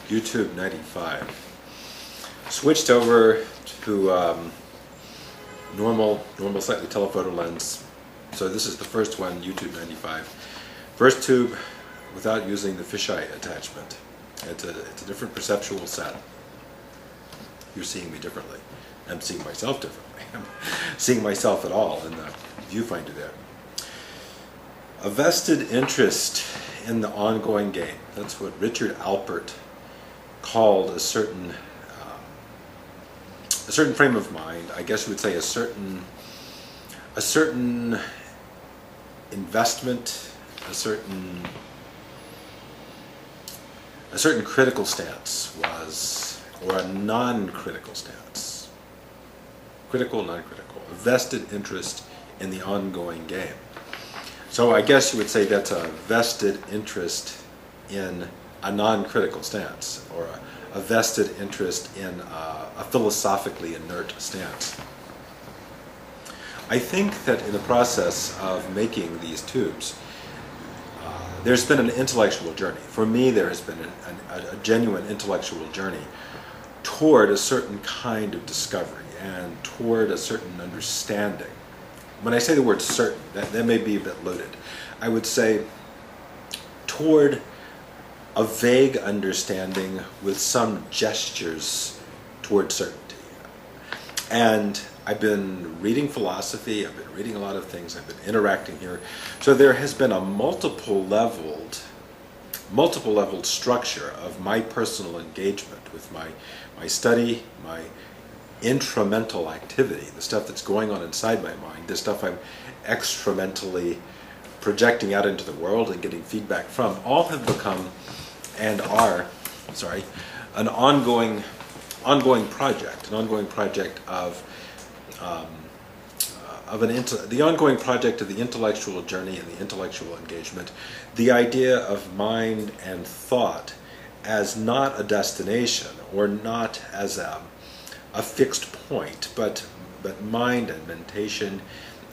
YouTube 95. Switched over to normal slightly telephoto lens. So this is the first one, YouTube 95. First tube without using the fisheye attachment. It's a different perceptual set. You're seeing me differently. I'm seeing myself differently. I'm seeing myself at all in the viewfinder there. A vested interest in the ongoing game. That's what Richard Alpert called a certain frame of mind. I guess you would say a certain investment, a certain critical stance was, or a non-critical stance. Critical, non-critical. A vested interest in the ongoing game. So I guess you would say that's a vested interest in a non-critical stance, or a vested interest in a philosophically inert stance. I think that in the process of making these tubes, there's been an intellectual journey. For me, there has been a genuine intellectual journey toward a certain kind of discovery and toward a certain understanding. When I say the word certain, that may be a bit loaded. I would say toward a vague understanding with some gestures toward certainty. And I've been reading philosophy, I've been reading a lot of things, I've been interacting here. So there has been a multiple leveled structure of my personal engagement with my study, my intramental activity, the stuff that's going on inside my mind, the stuff I'm extramentally projecting out into the world and getting feedback from, all have become and are, an ongoing project of the ongoing project of the intellectual journey and the intellectual engagement, the idea of mind and thought as not a destination or not as a fixed point, but mind and mentation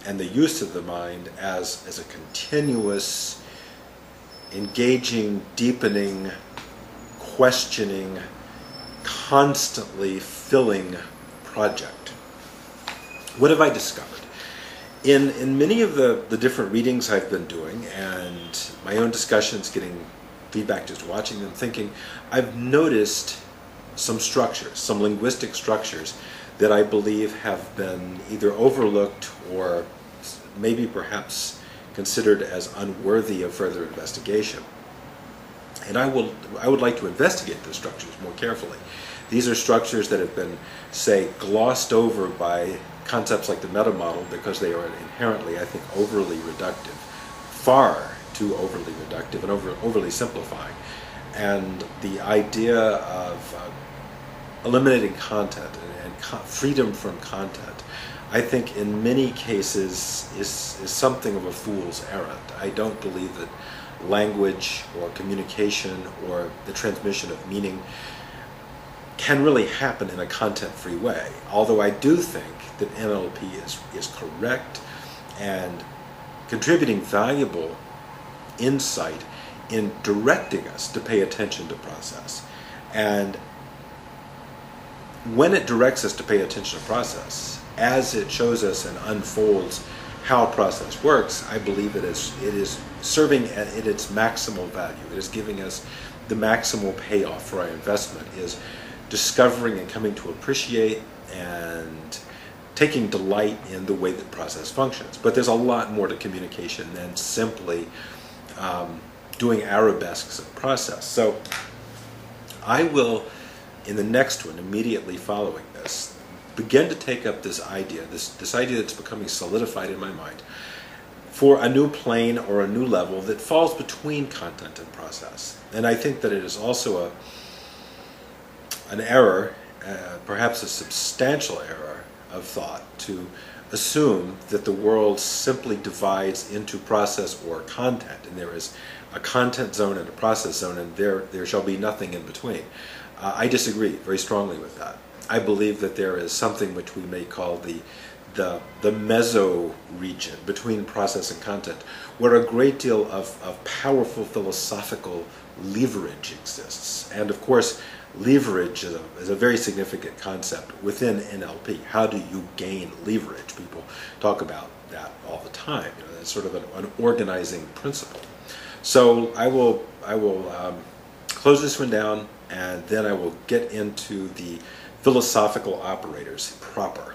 and the use of the mind as a continuous, engaging, deepening, questioning, constantly filling project. What have I discovered? In many of the different readings I've been doing and my own discussions, getting feedback just watching them, thinking, I've noticed some structures, some linguistic structures that I believe have been either overlooked or maybe perhaps considered as unworthy of further investigation. And I would like to investigate those structures more carefully. These are structures that have been, say, glossed over by concepts like the meta-model because they are inherently, I think, overly reductive, far too overly reductive and overly simplifying. And the idea of eliminating content and freedom from content, I think in many cases is something of a fool's errand. I don't believe that language or communication or the transmission of meaning can really happen in a content-free way. Although I do think that NLP is correct and contributing valuable insight in directing us to pay attention to process. And when it directs us to pay attention to process, as it shows us and unfolds how process works, I believe it is serving at its maximal value. It is giving us the maximal payoff for our investment, is discovering and coming to appreciate and taking delight in the way that process functions. But there's a lot more to communication than simply doing arabesques of process. So I will, in the next one, immediately following this, begin to take up this idea that's becoming solidified in my mind, for a new plane or a new level that falls between content and process. And I think that it is also an error, perhaps a substantial error of thought, to assume that the world simply divides into process or content, and there is a content zone and a process zone, and there shall be nothing in between. I disagree very strongly with that. I believe that there is something which we may call the meso region between process and content, where a great deal of powerful philosophical leverage exists. And of course, leverage is a very significant concept within NLP. How do you gain leverage? People talk about that all the time. You know, it's sort of an organizing principle. So I will close this one down, and then I will get into the philosophical operators proper.